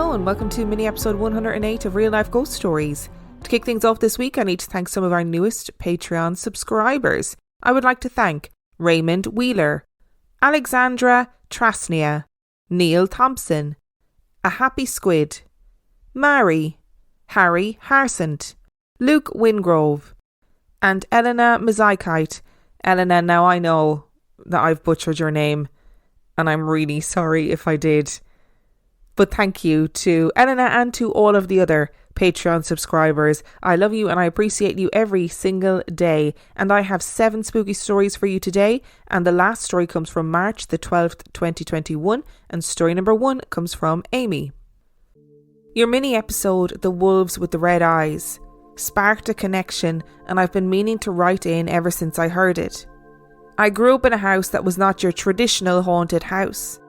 Hello and welcome to mini episode 108 of Real Life Ghost Stories. To kick things off this week, I need to thank some of our newest Patreon subscribers. I would like to thank Raymond Wheeler, Alexandra Trasnia, Neil Thompson, A Happy Squid, Mary, Harry Harsant, Luke Wingrove, and Elena Mazaikite. Elena, now I know that I've butchered your name, and I'm really sorry if I did. But thank you to Elena and to all of the other Patreon subscribers. I love you and I appreciate you every single day. And I have 7 spooky stories for you today. And the last story comes from March the 12th, 2021. And story number 1 comes from Amy. Your mini episode, The Wolves with the Red Eyes, sparked a connection, and I've been meaning to write in ever since I heard it. I grew up in a house that was not your traditional haunted house,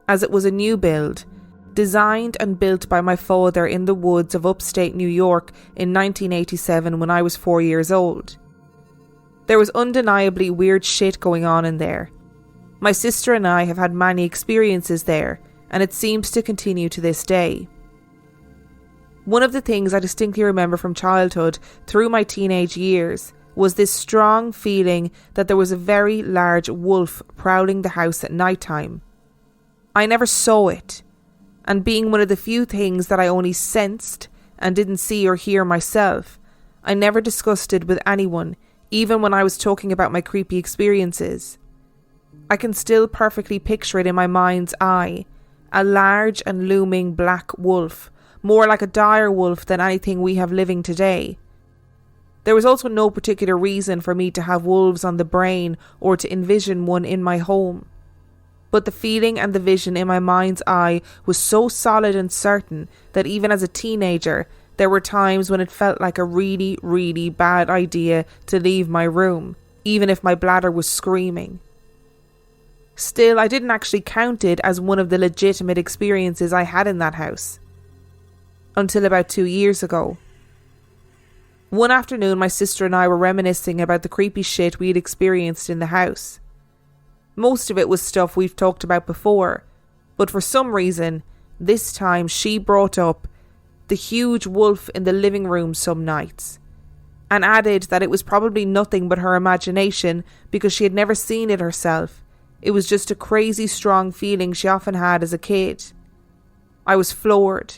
as it was a new build, designed and built by my father in the woods of upstate New York in 1987 when I was 4 years old. There was undeniably weird shit going on in there. My sister and I have had many experiences there, and it seems to continue to this day. One of the things I distinctly remember from childhood through my teenage years was this strong feeling that there was a very large wolf prowling the house at night time. I never saw it, and being one of the few things that I only sensed and didn't see or hear myself, I never discussed it with anyone, even when I was talking about my creepy experiences. I can still perfectly picture it in my mind's eye, a large and looming black wolf, more like a dire wolf than anything we have living today. There was also no particular reason for me to have wolves on the brain or to envision one in my home. But the feeling and the vision in my mind's eye was so solid and certain that even as a teenager, there were times when it felt like a really, really bad idea to leave my room, even if my bladder was screaming. Still, I didn't actually count it as one of the legitimate experiences I had in that house. Until about 2 years ago. One afternoon, my sister and I were reminiscing about the creepy shit we'd experienced in the house. Most of it was stuff we've talked about before, but for some reason, this time she brought up the huge wolf in the living room some nights, and added that it was probably nothing but her imagination because she had never seen it herself. It was just a crazy strong feeling she often had as a kid. I was floored.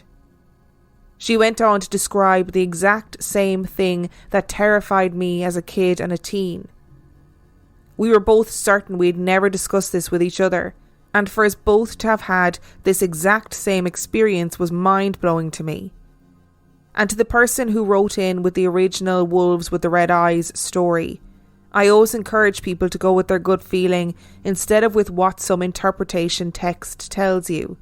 She went on to describe the exact same thing that terrified me as a kid and a teen. We were both certain we'd never discussed this with each other, and for us both to have had this exact same experience was mind-blowing to me. And to the person who wrote in with the original Wolves with the Red Eyes story, I always encourage people to go with their gut feeling instead of with what some interpretation text tells you.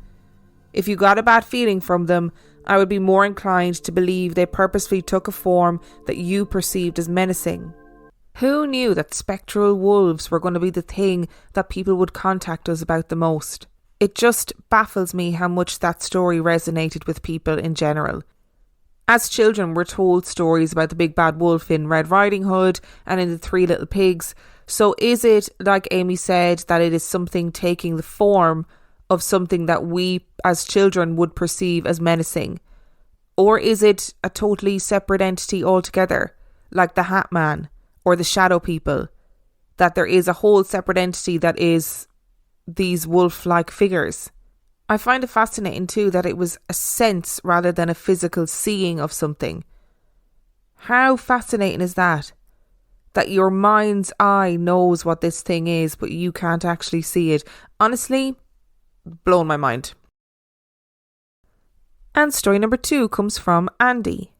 If you got a bad feeling from them, I would be more inclined to believe they purposefully took a form that you perceived as menacing. Who knew that spectral wolves were going to be the thing that people would contact us about the most? It just baffles me how much that story resonated with people in general. As children, we're told stories about the big bad wolf in Red Riding Hood and in the Three Little Pigs. So is it, like Amy said, that it is something taking the form of something that we as children would perceive as menacing? Or is it a totally separate entity altogether, like the Hat Man or the Shadow People, that there is a whole separate entity that is these wolf-like figures? I find it fascinating too that it was a sense rather than a physical seeing of something. How fascinating is that? That your mind's eye knows what this thing is, but you can't actually see it. Honestly, blown my mind. And story number 2 comes from Andy.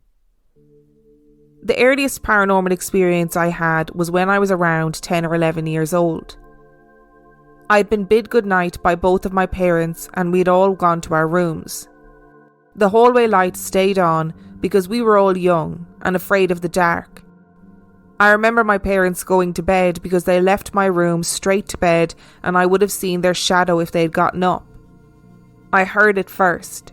The earliest paranormal experience I had was when I was around 10 or 11 years old. I'd been bid goodnight by both of my parents and we'd all gone to our rooms. The hallway light stayed on because we were all young and afraid of the dark. I remember my parents going to bed because they left my room straight to bed and I would have seen their shadow if they'd gotten up. I heard it first.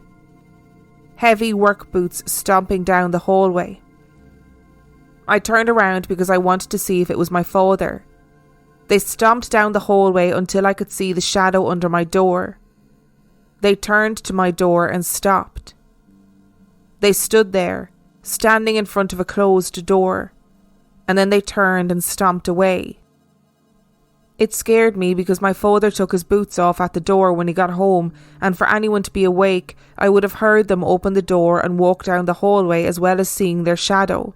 Heavy work boots stomping down the hallway. I turned around because I wanted to see if it was my father. They stomped down the hallway until I could see the shadow under my door. They turned to my door and stopped. They stood there, standing in front of a closed door, and then they turned and stomped away. It scared me because my father took his boots off at the door when he got home, and for anyone to be awake, I would have heard them open the door and walk down the hallway as well as seeing their shadow.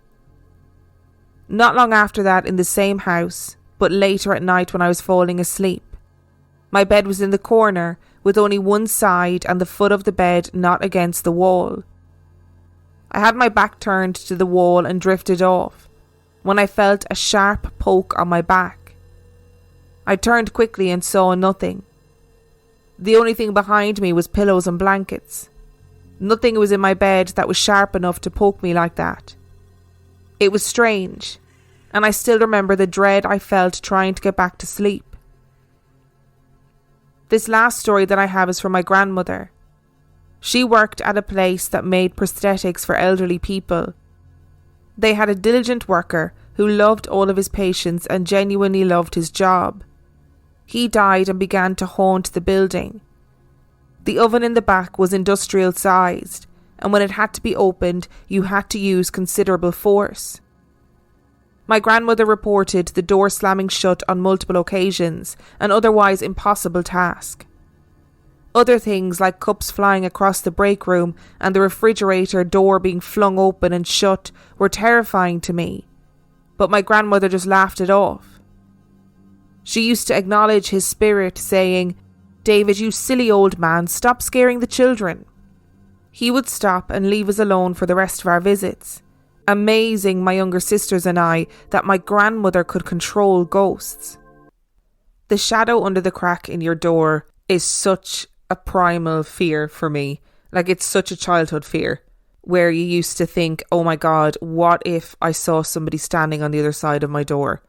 Not long after that, in the same house, but later at night when I was falling asleep, my bed was in the corner with only one side and the foot of the bed not against the wall. I had my back turned to the wall and drifted off when I felt a sharp poke on my back. I turned quickly and saw nothing. The only thing behind me was pillows and blankets. Nothing was in my bed that was sharp enough to poke me like that. It was strange, and I still remember the dread I felt trying to get back to sleep. This last story that I have is from my grandmother. She worked at a place that made prosthetics for elderly people. They had a diligent worker who loved all of his patients and genuinely loved his job. He died and began to haunt the building. The oven in the back was industrial sized, and when it had to be opened, you had to use considerable force. My grandmother reported the door slamming shut on multiple occasions, an otherwise impossible task. Other things like cups flying across the break room and the refrigerator door being flung open and shut were terrifying to me, but my grandmother just laughed it off. She used to acknowledge his spirit, saying, "David, you silly old man, stop scaring the children." He would stop and leave us alone for the rest of our visits, amazing my younger sisters and I that my grandmother could control ghosts. The shadow under the crack in your door is such a primal fear for me. Like, it's such a childhood fear where you used to think, oh my God, what if I saw somebody standing on the other side of my door?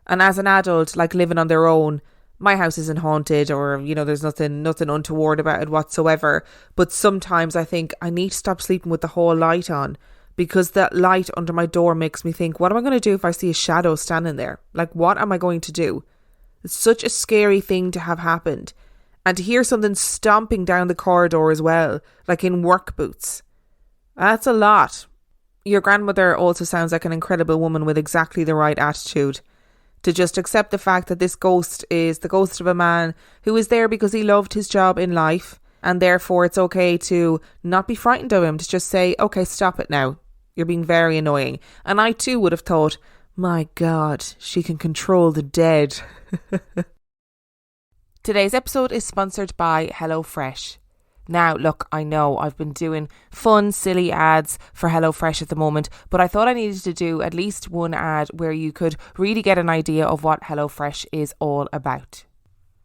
And as an adult, like living on their own, my house isn't haunted or, there's nothing untoward about it whatsoever. But sometimes I think I need to stop sleeping with the whole light on, because that light under my door makes me think, what am I going to do if I see a shadow standing there? Like, what am I going to do? It's such a scary thing to have happened. And to hear something stomping down the corridor as well, like in work boots. That's a lot. Your grandmother also sounds like an incredible woman with exactly the right attitude to just accept the fact that this ghost is the ghost of a man who is there because he loved his job in life, and therefore it's okay to not be frightened of him, to just say, okay, stop it now. You're being very annoying. And I too would have thought, my God, she can control the dead. Today's episode is sponsored by HelloFresh. Now, look, I know I've been doing fun, silly ads for HelloFresh at the moment, but I thought I needed to do at least one ad where you could really get an idea of what HelloFresh is all about.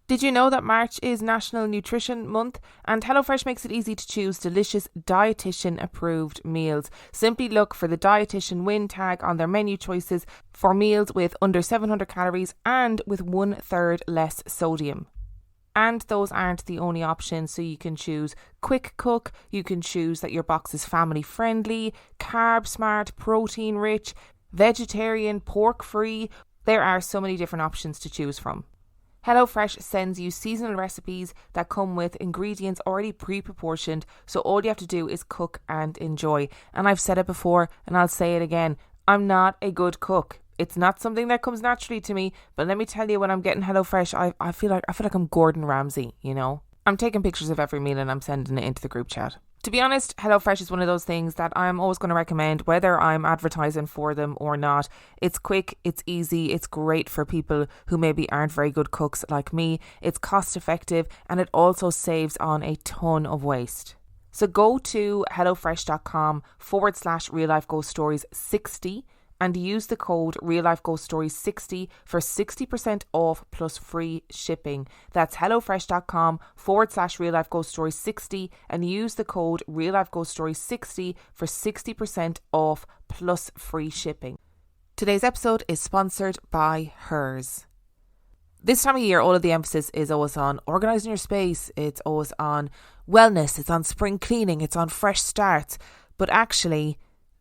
Did you know that March is National Nutrition Month, and HelloFresh makes it easy to choose delicious dietitian-approved meals? Simply look for the Dietitian Win tag on their menu choices for meals with under 700 calories and with 1/3 less sodium. And those aren't the only options, so you can choose quick cook, you can choose that your box is family friendly, carb smart, protein rich, vegetarian, pork free. There are so many different options to choose from. HelloFresh sends you seasonal recipes that come with ingredients already pre-proportioned, so all you have to do is cook and enjoy. And I've said it before and I'll say it again, I'm not a good cook. It's not something that comes naturally to me, but let me tell you, when I'm getting HelloFresh, I feel like I'm Gordon Ramsay, I'm taking pictures of every meal and I'm sending it into the group chat. To be honest, HelloFresh is one of those things that I'm always going to recommend, whether I'm advertising for them or not. It's quick, it's easy, it's great for people who maybe aren't very good cooks like me. It's cost effective, and it also saves on a ton of waste. So go to hellofresh.com/real life ghost stories 60 and use the code RealLifeGhostStories60 for 60% off plus free shipping. That's hellofresh.com/RealLifeGhostStories60 and use the code RealLifeGhostStories60 for 60% off plus free shipping. Today's episode is sponsored by Hers. This time of year, all of the emphasis is always on organising your space. It's always on wellness. It's on spring cleaning. It's on fresh starts. But actually,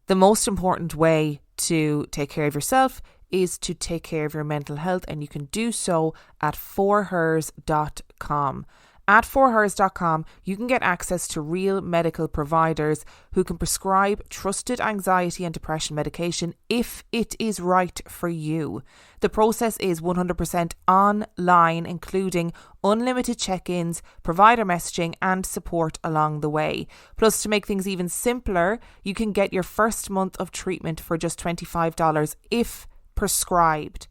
the most important way to take care of yourself is to take care of your mental health, and you can do so at forhers.com. At forhers.com, you can get access to real medical providers who can prescribe trusted anxiety and depression medication if it is right for you. The process is 100% online, including unlimited check-ins, provider messaging and support along the way. Plus, to make things even simpler, you can get your first month of treatment for just $25 if prescribed.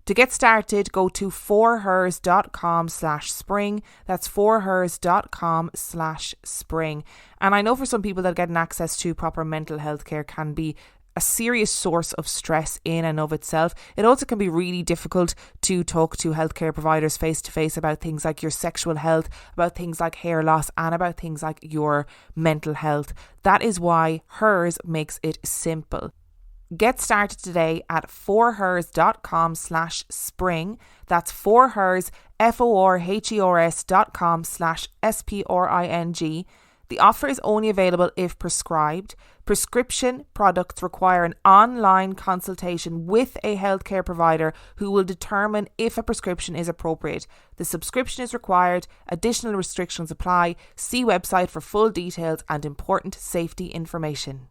To get started, go to forhers.com/spring. That's forhers.com/spring. And I know for some people that getting access to proper mental health care can be a serious source of stress in and of itself. It also can be really difficult to talk to healthcare providers face to face about things like your sexual health, about things like hair loss, and about things like your mental health. That is why Hers makes it simple. Get started today at forhers.com/spring. That's forhers, forhers.com/spring. The offer is only available if prescribed. Prescription products require an online consultation with a healthcare provider who will determine if a prescription is appropriate. The subscription is required. Additional restrictions apply. See website for full details and important safety information.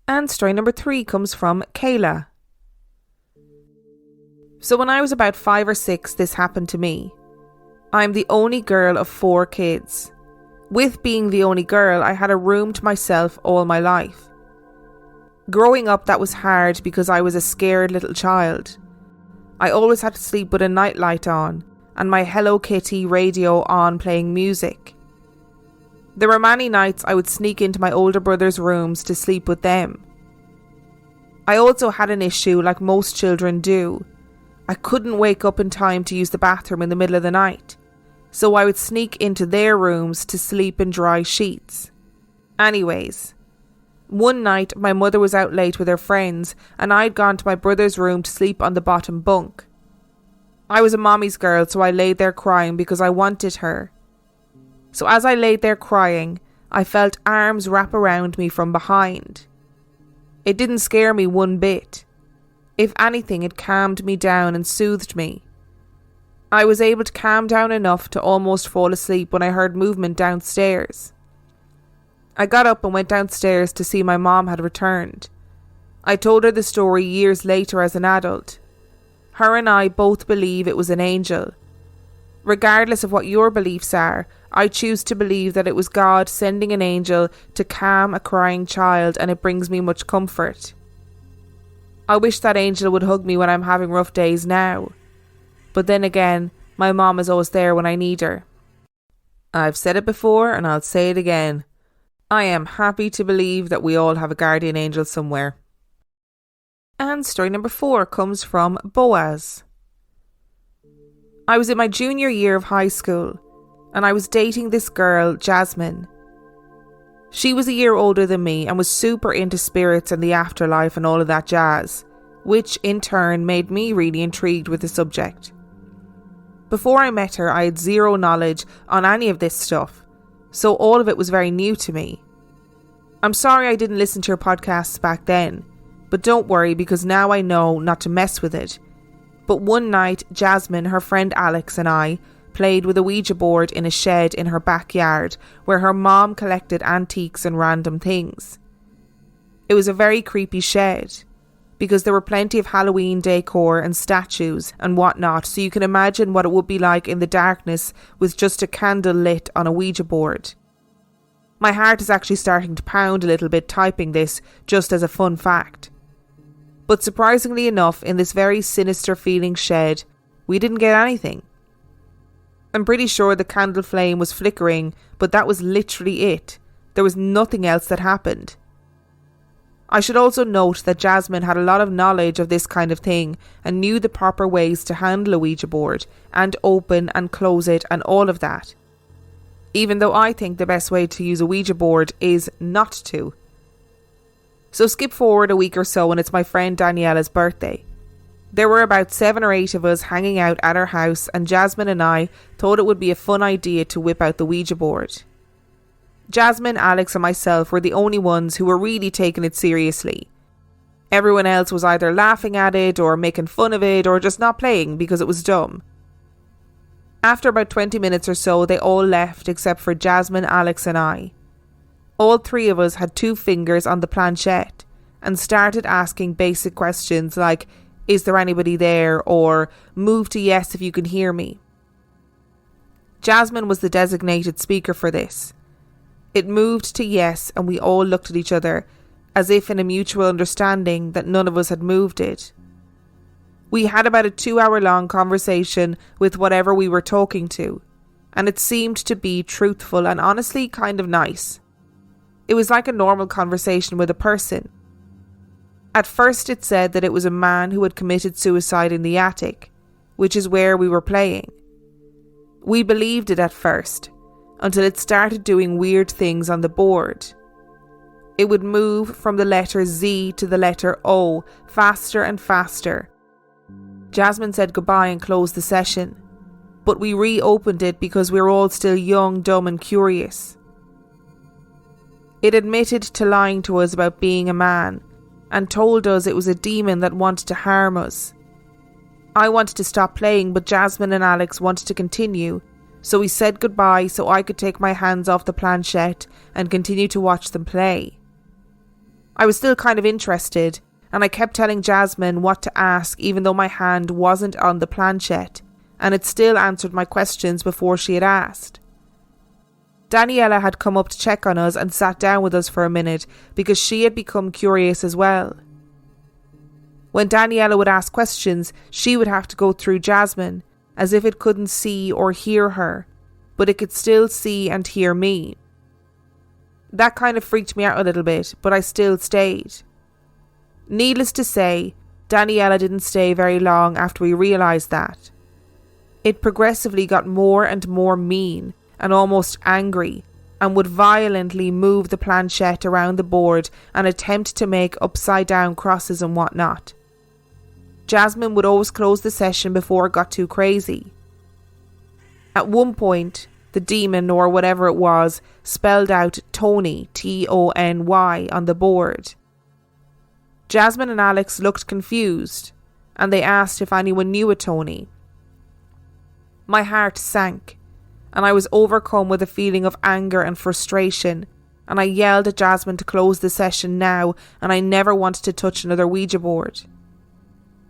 And story number 3 comes from Kayla. So when I was about 5 or 6, this happened to me. I'm the only girl of 4 kids. With being the only girl, I had a room to myself all my life. Growing up, that was hard because I was a scared little child. I always had to sleep with a nightlight on and my Hello Kitty radio on playing music. There were many nights I would sneak into my older brother's rooms to sleep with them. I also had an issue like most children do. I couldn't wake up in time to use the bathroom in the middle of the night, so I would sneak into their rooms to sleep in dry sheets. Anyways, one night my mother was out late with her friends and I'd gone to my brother's room to sleep on the bottom bunk. I was a mommy's girl, so I laid there crying because I wanted her. So as I laid there crying, I felt arms wrap around me from behind. It didn't scare me one bit. If anything, it calmed me down and soothed me. I was able to calm down enough to almost fall asleep when I heard movement downstairs. I got up and went downstairs to see my mom had returned. I told her the story years later as an adult. Her and I both believe it was an angel. Regardless of what your beliefs are, I choose to believe that it was God sending an angel to calm a crying child, and it brings me much comfort. I wish that angel would hug me when I'm having rough days now. But then again, my mom is always there when I need her. I've said it before and I'll say it again. I am happy to believe that we all have a guardian angel somewhere. And story number 4 comes from Boaz. I was in my junior year of high school and I was dating this girl, Jasmine. She was a year older than me and was super into spirits and the afterlife and all of that jazz, which in turn made me really intrigued with the subject. Before I met her, I had zero knowledge on any of this stuff, so all of it was very new to me. I'm sorry I didn't listen to her podcasts back then, but don't worry because now I know not to mess with it. But one night, Jasmine, her friend Alex and I played with a Ouija board in a shed in her backyard where her mom collected antiques and random things. It was a very creepy shed because there were plenty of Halloween decor and statues and whatnot, so you can imagine what it would be like in the darkness with just a candle lit on a Ouija board. My heart is actually starting to pound a little bit typing this just as a fun fact. But surprisingly enough, in this very sinister feeling shed, we didn't get anything. I'm pretty sure the candle flame was flickering, but that was literally it. There was nothing else that happened. I should also note that Jasmine had a lot of knowledge of this kind of thing and knew the proper ways to handle a Ouija board and open and close it and all of that. Even though I think the best way to use a Ouija board is not to. So skip forward a week or so and it's my friend Daniela's birthday. There were about 7 or 8 of us hanging out at her house and Jasmine and I thought it would be a fun idea to whip out the Ouija board. Jasmine, Alex and myself were the only ones who were really taking it seriously. Everyone else was either laughing at it or making fun of it or just not playing because it was dumb. After about 20 minutes or so, they all left except for Jasmine, Alex and I. All three of us had 2 fingers on the planchette and started asking basic questions like, is there anybody there? Or move to yes if you can hear me. Jasmine was the designated speaker for this. It moved to yes and we all looked at each other as if in a mutual understanding that none of us had moved it. We had about a 2-hour-long conversation with whatever we were talking to, and it seemed to be truthful and honestly kind of nice. It was like a normal conversation with a person. At first it said that it was a man who had committed suicide in the attic, which is where we were playing. We believed it at first, until it started doing weird things on the board. It would move from the letter Z to the letter O, faster and faster. Jasmine said goodbye and closed the session, but we reopened it because we were all still young, dumb and curious. It admitted to lying to us about being a man, and told us it was a demon that wanted to harm us. I wanted to stop playing, but Jasmine and Alex wanted to continue, so we said goodbye so I could take my hands off the planchette and continue to watch them play. I was still kind of interested, and I kept telling Jasmine what to ask even though my hand wasn't on the planchette, and it still answered my questions before she had asked. Daniela had come up to check on us and sat down with us for a minute because she had become curious as well. When Daniela would ask questions, she would have to go through Jasmine, as if it couldn't see or hear her, but it could still see and hear me. That kind of freaked me out a little bit, but I still stayed. Needless to say, Daniela didn't stay very long after we realised that. It progressively got more and more mean and almost angry, and would violently move the planchette around the board and attempt to make upside down crosses and whatnot. Jasmine would always close the session before it got too crazy. At one point, the demon, or whatever it was, spelled out Tony, Tony, on the board. Jasmine and Alex looked confused, and they asked if anyone knew a Tony. My heart sank, and I was overcome with a feeling of anger and frustration, and I yelled at Jasmine to close the session now, and I never wanted to touch another Ouija board.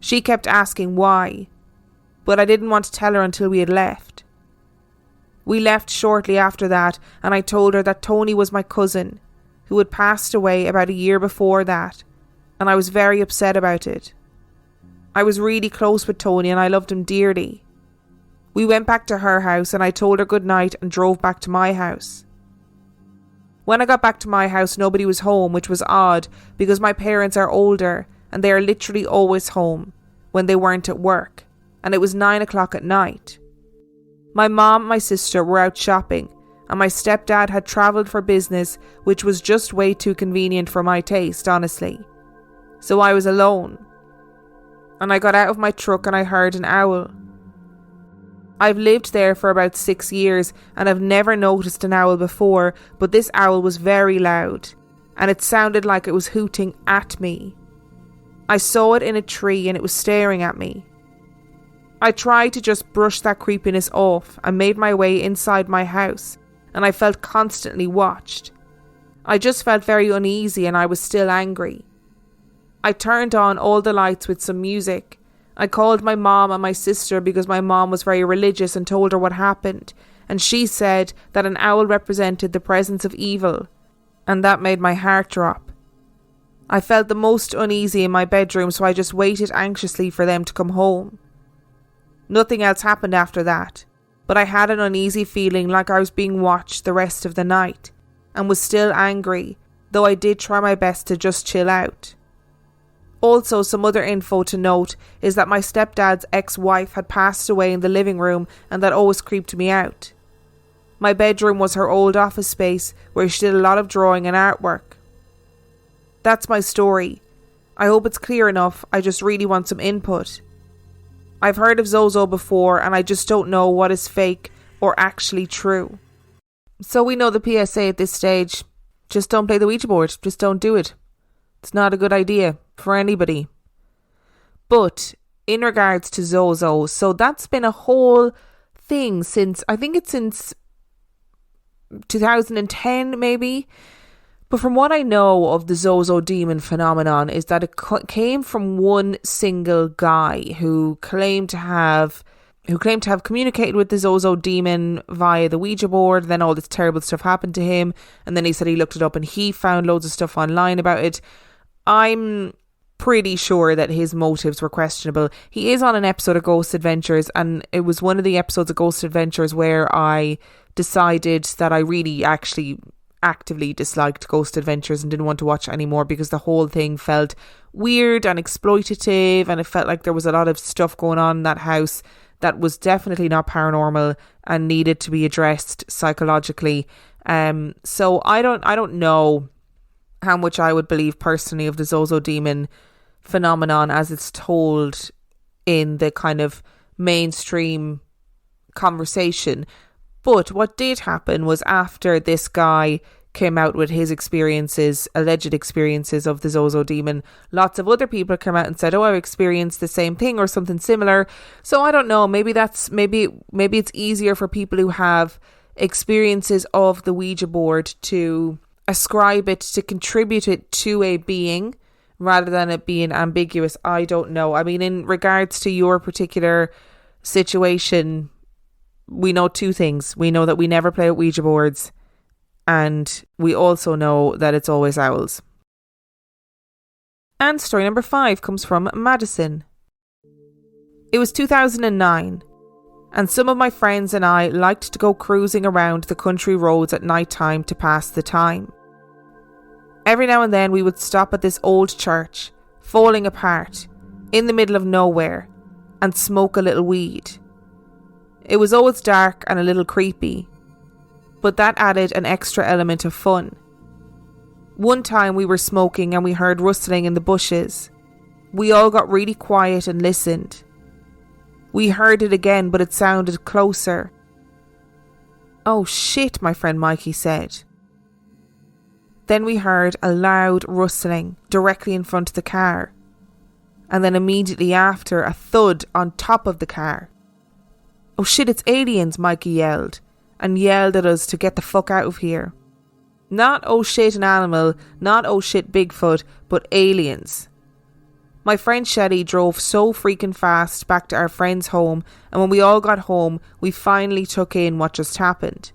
She kept asking why, but I didn't want to tell her until we had left. We left shortly after that, and I told her that Tony was my cousin, who had passed away about a year before that, and I was very upset about it. I was really close with Tony and I loved him dearly. We went back to her house and I told her good night and drove back to my house. When I got back to my house, nobody was home, which was odd because my parents are older and they are literally always home when they weren't at work, and it was 9 o'clock at night. My mom and my sister were out shopping, and my stepdad had travelled for business, which was just way too convenient for my taste, honestly. So I was alone, and I got out of my truck and I heard an owl. I've lived there for about 6 years and I've never noticed an owl before, but this owl was very loud, and it sounded like it was hooting at me. I saw it in a tree and it was staring at me. I tried to just brush that creepiness off and made my way inside my house, and I felt constantly watched. I just felt very uneasy and I was still angry. I turned on all the lights with some music. I called my mom and my sister because my mom was very religious and told her what happened, and she said that an owl represented the presence of evil, and that made my heart drop. I felt the most uneasy in my bedroom, so I just waited anxiously for them to come home. Nothing else happened after that, but I had an uneasy feeling like I was being watched the rest of the night, and was still angry, though I did try my best to just chill out. Also, some other info to note is that my stepdad's ex-wife had passed away in the living room, and that always creeped me out. My bedroom was her old office space where she did a lot of drawing and artwork. That's my story. I hope it's clear enough. I just really want some input. I've heard of Zozo before and I just don't know what is fake or actually true. So we know the PSA at this stage. Just don't play the Ouija board. Just don't do it. It's not a good idea for anybody. But in regards to Zozo, so that's been a whole thing since 2010 maybe. But from what I know of the Zozo demon phenomenon is that it came from one single guy who claimed to have communicated with the Zozo demon via the Ouija board. Then all this terrible stuff happened to him, and then he said he looked it up and he found loads of stuff online about it. I'm pretty sure that his motives were questionable. He is on an episode of Ghost Adventures, and it was one of the episodes of Ghost Adventures where I decided that I really actually actively disliked Ghost Adventures and didn't want to watch it anymore because the whole thing felt weird and exploitative, and it felt like there was a lot of stuff going on in that house that was definitely not paranormal and needed to be addressed psychologically. So I don't know how much I would believe personally of the Zozo demon phenomenon as it's told in the kind of mainstream conversation. But what did happen was, after this guy came out with his alleged experiences of the Zozo demon, lots of other people came out and said, oh, I've experienced the same thing or something similar. So I don't know, maybe it's easier for people who have experiences of the Ouija board to ascribe it, to contribute it to a being rather than it being ambiguous. I don't know. I mean, in regards to your particular situation, we know two things. We know that we never play with Ouija boards, and we also know that it's always owls. And story number 5 comes from Madison. It was 2009, and some of my friends and I liked to go cruising around the country roads at night time to pass the time. Every now and then we would stop at this old church, falling apart, in the middle of nowhere, and smoke a little weed. It was always dark and a little creepy, but that added an extra element of fun. One time we were smoking and we heard rustling in the bushes. We all got really quiet and listened. We heard it again, but it sounded closer. "Oh shit," my friend Mikey said. Then we heard a loud rustling directly in front of the car, and then immediately after, a thud on top of the car. "Oh shit, it's aliens," Mikey yelled, and yelled at us to get the fuck out of here. Not "oh shit an animal," not "oh shit Bigfoot," but aliens. My friend Shelly drove so freaking fast back to our friend's home, and when we all got home, we finally took in what just happened.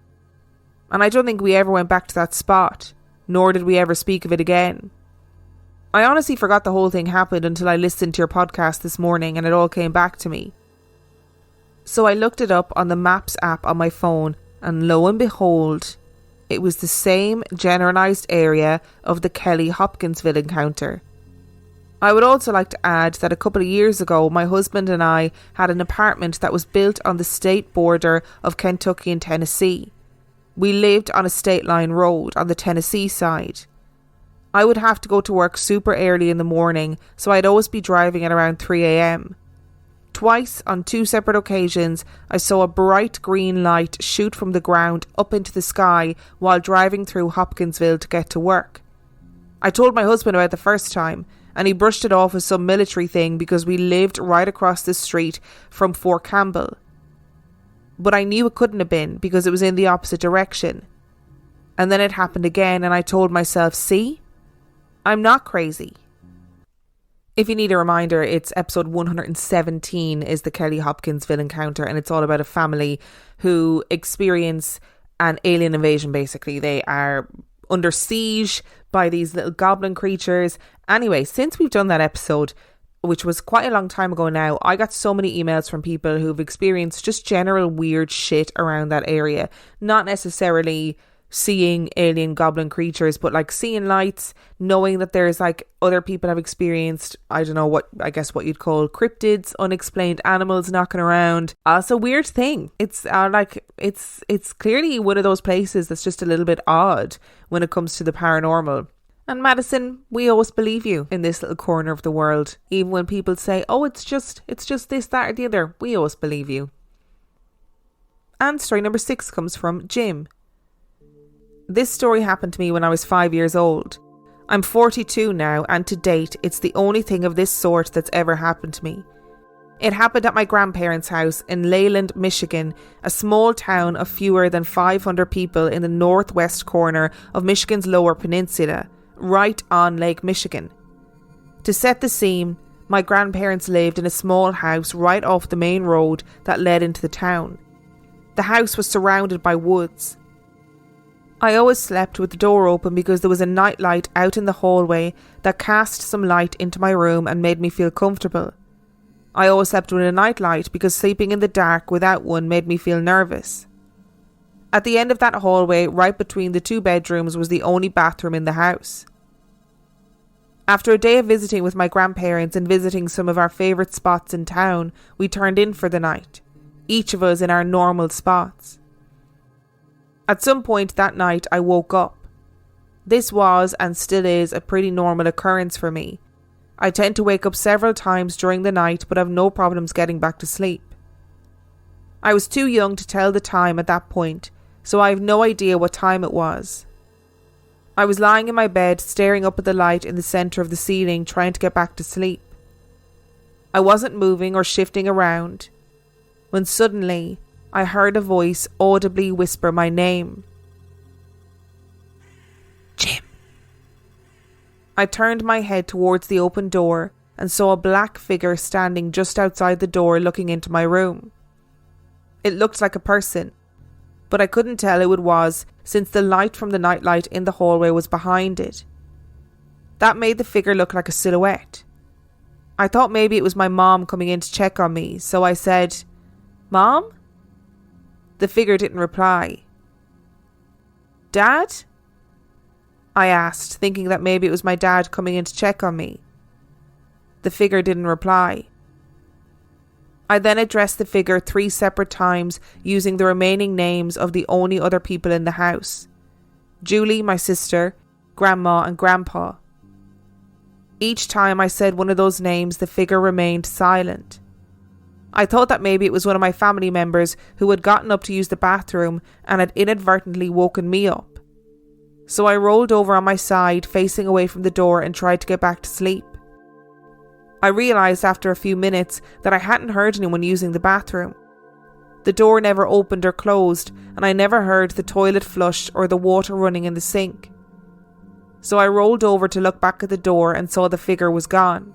And I don't think we ever went back to that spot, nor did we ever speak of it again. I honestly forgot the whole thing happened until I listened to your podcast this morning and it all came back to me. So I looked it up on the Maps app on my phone, and lo and behold, it was the same generalised area of the Kelly Hopkinsville encounter. I would also like to add that a couple of years ago, my husband and I had an apartment that was built on the state border of Kentucky and Tennessee. We lived on a state line road on the Tennessee side. I would have to go to work super early in the morning, so I'd always be driving at around 3 a.m. Twice, on 2 separate occasions, I saw a bright green light shoot from the ground up into the sky while driving through Hopkinsville to get to work. I told my husband about the first time, and he brushed it off as some military thing because we lived right across the street from Fort Campbell. But I knew it couldn't have been because it was in the opposite direction. And then it happened again, and I told myself, see? I'm not crazy. If you need a reminder, it's episode 117 is the Kelly Hopkinsville encounter, and it's all about a family who experience an alien invasion, basically. They are under siege by these little goblin creatures. Anyway, since we've done that episode, which was quite a long time ago now, I got so many emails from people who've experienced just general weird shit around that area. Not necessarily seeing alien goblin creatures, but like seeing lights, knowing that there's like other people have experienced, I don't know what, I guess what you'd call cryptids, unexplained animals knocking around. It's a weird thing. It's it's clearly one of those places that's just a little bit odd when it comes to the paranormal. And Madison, we always believe you in this little corner of the world. Even when people say, oh, it's just this, that or the other, we always believe you. And story number 6 comes from Jim. This story happened to me when I was 5 years old. I'm 42 now, and to date, it's the only thing of this sort that's ever happened to me. It happened at my grandparents' house in Leyland, Michigan, a small town of fewer than 500 people in the northwest corner of Michigan's Lower Peninsula, right on Lake Michigan. To set the scene, my grandparents lived in a small house right off the main road that led into the town. The house was surrounded by woods. I always slept with the door open because there was a night light out in the hallway that cast some light into my room and made me feel comfortable. I always slept with a night light because sleeping in the dark without one made me feel nervous. At the end of that hallway, right between the two bedrooms, was the only bathroom in the house. After a day of visiting with my grandparents and visiting some of our favourite spots in town, we turned in for the night, each of us in our normal spots. At some point that night I woke up. This was, and still is, a pretty normal occurrence for me. I tend to wake up several times during the night but have no problems getting back to sleep. I was too young to tell the time at that point, so I have no idea what time it was. I was lying in my bed staring up at the light in the centre of the ceiling trying to get back to sleep. I wasn't moving or shifting around when suddenly I heard a voice audibly whisper my name. Jim. I turned my head towards the open door and saw a black figure standing just outside the door looking into my room. It looked like a person, but I couldn't tell who it was since the light from the nightlight in the hallway was behind it. That made the figure look like a silhouette. I thought maybe it was my mom coming in to check on me, so I said, "Mom?" The figure didn't reply. "Dad?" I asked, thinking that maybe it was my dad coming in to check on me. The figure didn't reply. I then addressed the figure 3 separate times using the remaining names of the only other people in the house: Julie, my sister, Grandma and Grandpa. Each time I said one of those names, the figure remained silent. I thought that maybe it was one of my family members who had gotten up to use the bathroom and had inadvertently woken me up. So I rolled over on my side, facing away from the door, and tried to get back to sleep. I realised after a few minutes that I hadn't heard anyone using the bathroom. The door never opened or closed, and I never heard the toilet flushed or the water running in the sink. So I rolled over to look back at the door and saw the figure was gone.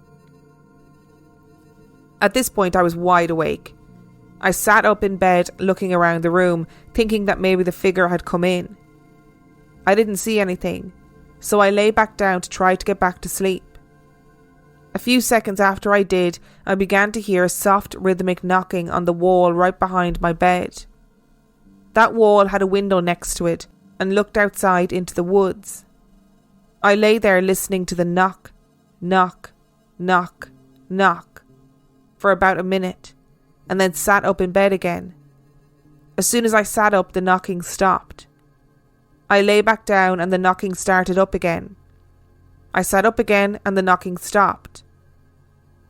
At this point I was wide awake. I sat up in bed looking around the room, thinking that maybe the figure had come in. I didn't see anything, so I lay back down to try to get back to sleep. A few seconds after I did, I began to hear a soft rhythmic knocking on the wall right behind my bed. That wall had a window next to it and looked outside into the woods. I lay there listening to the knock, knock, knock, knock for about a minute, and then sat up in bed again. As soon as I sat up, the knocking stopped. I lay back down and the knocking started up again. I sat up again and the knocking stopped.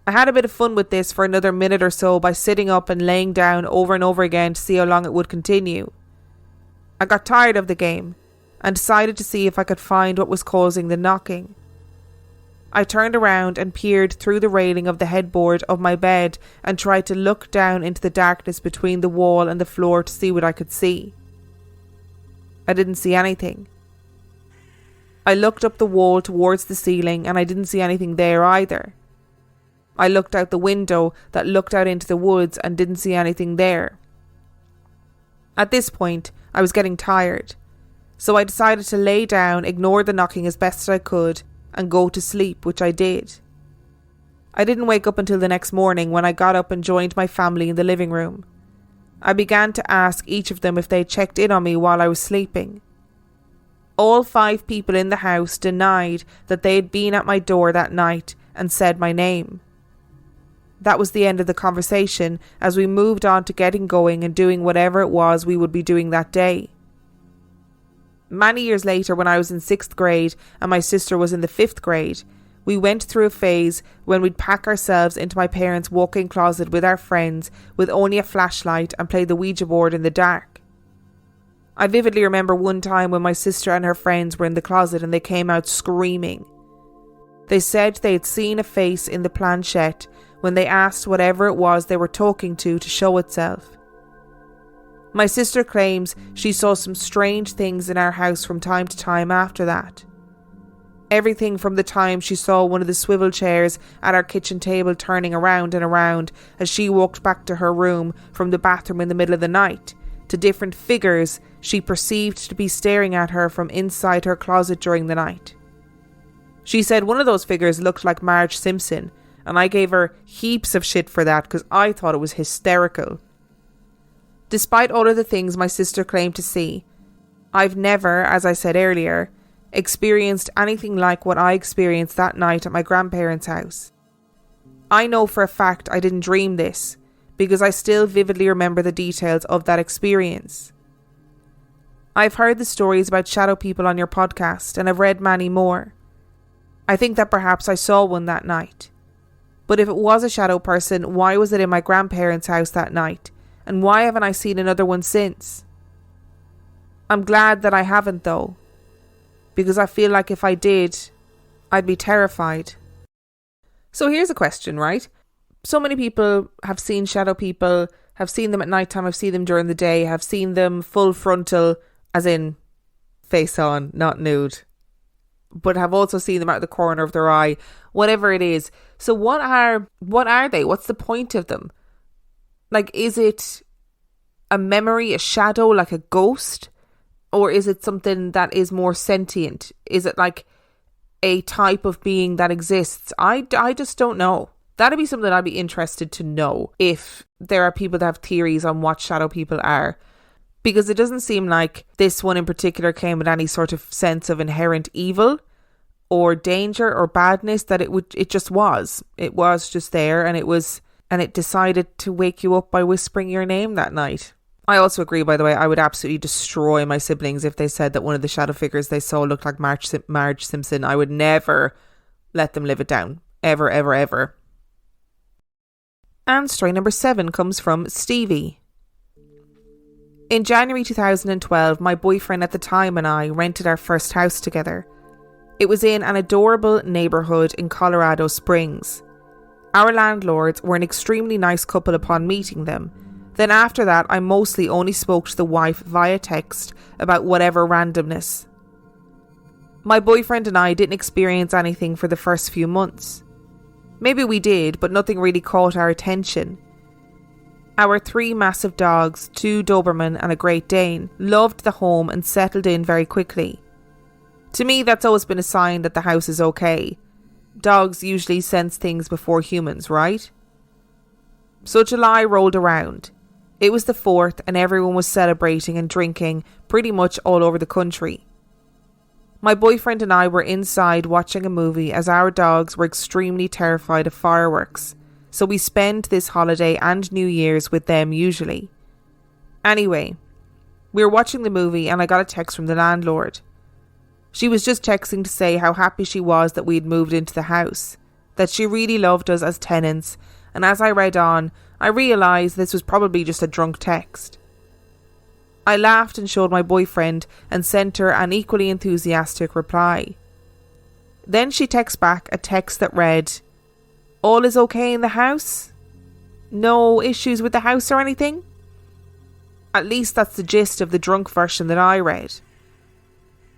I had a bit of fun with this for another minute or so by sitting up and laying down over and over again to see how long it would continue. I got tired of the game and decided to see if I could find what was causing the knocking. I turned around and peered through the railing of the headboard of my bed and tried to look down into the darkness between the wall and the floor to see what I could see. I didn't see anything. I looked up the wall towards the ceiling and I didn't see anything there either. I looked out the window that looked out into the woods and didn't see anything there. At this point, I was getting tired, so I decided to lay down, ignore the knocking as best I could, and go to sleep, which I did. I didn't wake up until the next morning when I got up and joined my family in the living room. I began to ask each of them if they checked in on me while I was sleeping. All 5 people in the house denied that they had been at my door that night and said my name. That was the end of the conversation as we moved on to getting going and doing whatever it was we would be doing that day. Many years later, when I was in 6th grade and my sister was in the 5th grade, we went through a phase when we'd pack ourselves into my parents' walk-in closet with our friends with only a flashlight and play the Ouija board in the dark. I vividly remember one time when my sister and her friends were in the closet and they came out screaming. They said they had seen a face in the planchette when they asked whatever it was they were talking to show itself. My sister claims she saw some strange things in our house from time to time after that. Everything from the time she saw one of the swivel chairs at our kitchen table turning around and around as she walked back to her room from the bathroom in the middle of the night, to different figures she perceived to be staring at her from inside her closet during the night. She said one of those figures looked like Marge Simpson, and I gave her heaps of shit for that because I thought it was hysterical. Despite all of the things my sister claimed to see, I've never, as I said earlier, experienced anything like what I experienced that night at my grandparents' house. I know for a fact I didn't dream this, because I still vividly remember the details of that experience. I've heard the stories about shadow people on your podcast, and I've read many more. I think that perhaps I saw one that night. But if it was a shadow person, why was it in my grandparents' house that night? And why haven't I seen another one since? I'm glad that I haven't though, because I feel like if I did, I'd be terrified. So here's a question, right? So many people have seen shadow people, have seen them at night time, have seen them during the day, have seen them full frontal, as in face on, not nude, but have also seen them out of the corner of their eye, whatever it is. So what are they? What's the point of them? Like, is it a memory, a shadow, like a ghost? Or is it something that is more sentient? Is it like a type of being that exists? I just don't know. That'd be something I'd be interested to know, if there are people that have theories on what shadow people are. Because it doesn't seem like this one in particular came with any sort of sense of inherent evil or danger or badness, that it just was. It was just there, and it decided to wake you up by whispering your name that night. I also agree, by the way, I would absolutely destroy my siblings if they said that one of the shadow figures they saw looked like Marge Simpson. I would never let them live it down. Ever, ever, ever. And story number 7 comes from Stevie. In January 2012, my boyfriend at the time and I rented our first house together. It was in an adorable neighbourhood in Colorado Springs. Our landlords were an extremely nice couple upon meeting them. Then after that, I mostly only spoke to the wife via text about whatever randomness. My boyfriend and I didn't experience anything for the first few months. Maybe we did, but nothing really caught our attention. Our 3 massive dogs, 2 Doberman and a Great Dane, loved the home and settled in very quickly. To me, that's always been a sign that the house is okay. Dogs usually sense things before humans, right? So July rolled around. It was the 4th and everyone was celebrating and drinking pretty much all over the country. My boyfriend and I were inside watching a movie as our dogs were extremely terrified of fireworks, so we spend this holiday and New Year's with them usually. Anyway, we were watching the movie and I got a text from the landlord. She was just texting to say how happy she was that we had moved into the house, that she really loved us as tenants, and as I read on, I realised this was probably just a drunk text. I laughed and showed my boyfriend and sent her an equally enthusiastic reply. Then she texts back a text that read, "All is okay in the house? No issues with the house or anything?" At least that's the gist of the drunk version that I read.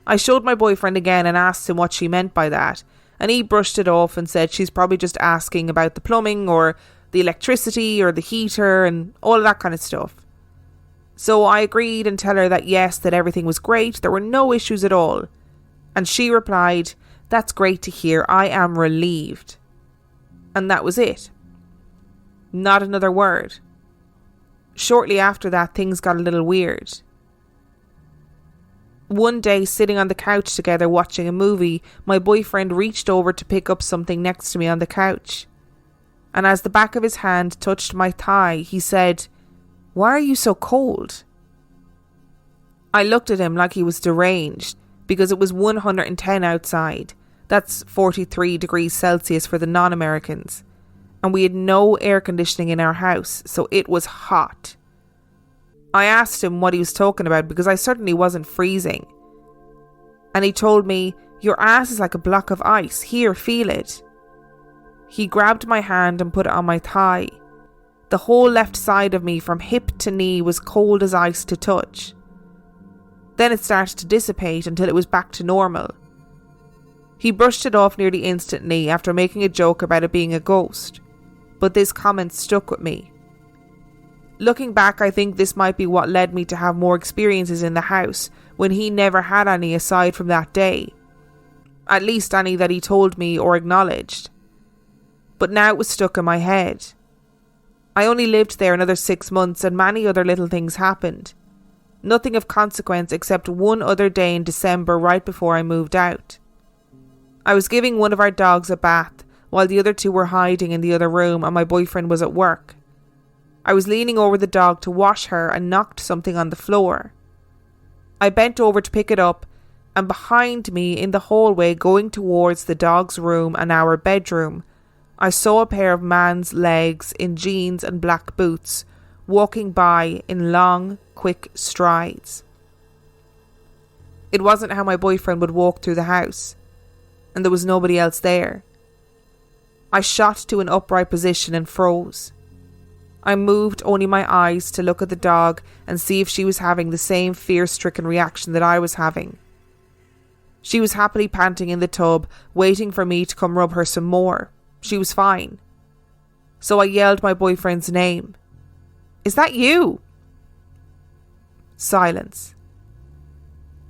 I showed my boyfriend again and asked him what she meant by that, and he brushed it off and said she's probably just asking about the plumbing or the electricity or the heater and all of that kind of stuff. So I agreed and tell her that yes, that everything was great, there were no issues at all. And she replied, "That's great to hear, I am relieved." And that was it. Not another word. Shortly after that, things got a little weird. One day, sitting on the couch together watching a movie, my boyfriend reached over to pick up something next to me on the couch. And as the back of his hand touched my thigh, he said, "Why are you so cold?" I looked at him like he was deranged, because it was 110 outside. That's 43 degrees Celsius for the non-Americans. And we had no air conditioning in our house, so it was hot. I asked him what he was talking about because I certainly wasn't freezing. And he told me, "Your ass is like a block of ice. Here, feel it." He grabbed my hand and put it on my thigh. The whole left side of me from hip to knee was cold as ice to touch. Then it started to dissipate until it was back to normal. He brushed it off nearly instantly after making a joke about it being a ghost, but this comment stuck with me. Looking back, I think this might be what led me to have more experiences in the house when he never had any aside from that day. At least any that he told me or acknowledged. But now it was stuck in my head. I only lived there another 6 months and many other little things happened. Nothing of consequence except one other day in December right before I moved out. I was giving one of our dogs a bath while the other two were hiding in the other room and my boyfriend was at work. I was leaning over the dog to wash her and knocked something on the floor. I bent over to pick it up, and behind me in the hallway going towards the dog's room and our bedroom, I saw a pair of man's legs in jeans and black boots walking by in long, quick strides. It wasn't how my boyfriend would walk through the house, and there was nobody else there. I shot to an upright position and froze. I moved only my eyes to look at the dog and see if she was having the same fear-stricken reaction that I was having. She was happily panting in the tub, waiting for me to come rub her some more. She was fine. So I yelled my boyfriend's name. "Is that you?" Silence.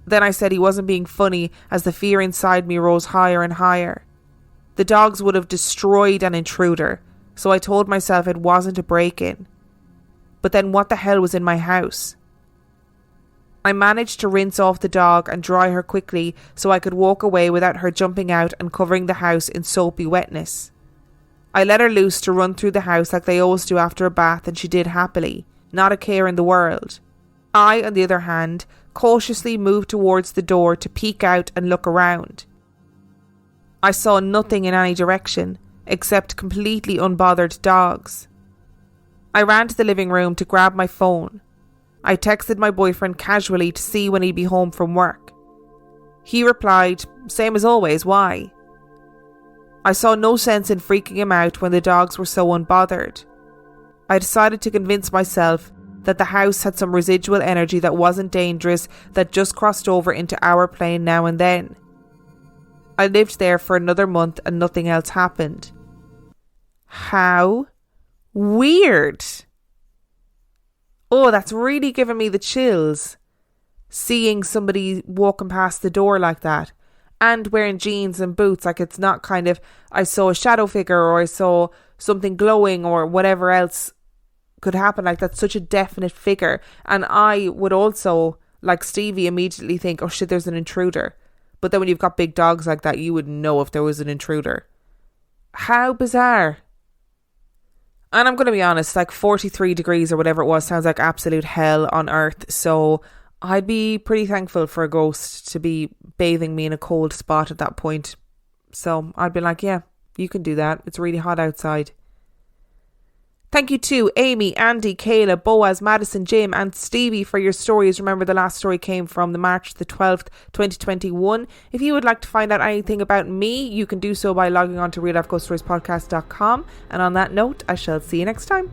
Then I said he wasn't being funny as the fear inside me rose higher and higher. The dogs would have destroyed an intruder, so I told myself it wasn't a break-in. But then what the hell was in my house? I managed to rinse off the dog and dry her quickly so I could walk away without her jumping out and covering the house in soapy wetness. I let her loose to run through the house like they always do after a bath, and she did happily, not a care in the world. I, on the other hand, cautiously moved towards the door to peek out and look around. I saw nothing in any direction, except completely unbothered dogs. I ran to the living room to grab my phone. I texted my boyfriend casually to see when he'd be home from work. He replied, "Same as always, why?" I saw no sense in freaking him out when the dogs were so unbothered. I decided to convince myself that the house had some residual energy that wasn't dangerous, that just crossed over into our plane now and then. I lived there for another month and nothing else happened. How weird. Oh, that's really giving me the chills. Seeing somebody walking past the door like that and wearing jeans and boots, like it's not kind of, I saw a shadow figure or I saw something glowing or whatever else could happen. Like that's such a definite figure. And I would also, like Stevie, immediately think, oh shit, there's an intruder. But then when you've got big dogs like that, you would know if there was an intruder. How bizarre. And I'm going to be honest, like 43 degrees or whatever it was sounds like absolute hell on earth. So I'd be pretty thankful for a ghost to be bathing me in a cold spot at that point. So I'd be like, yeah, you can do that. It's really hot outside. Thank you to Amy, Andy, Kayla, Boaz, Madison, Jim and Stevie for your stories. Remember, the last story came from the March the 12th, 2021. If you would like to find out anything about me, you can do so by logging on to reallifeghoststoriespodcast.com. And on that note, I shall see you next time.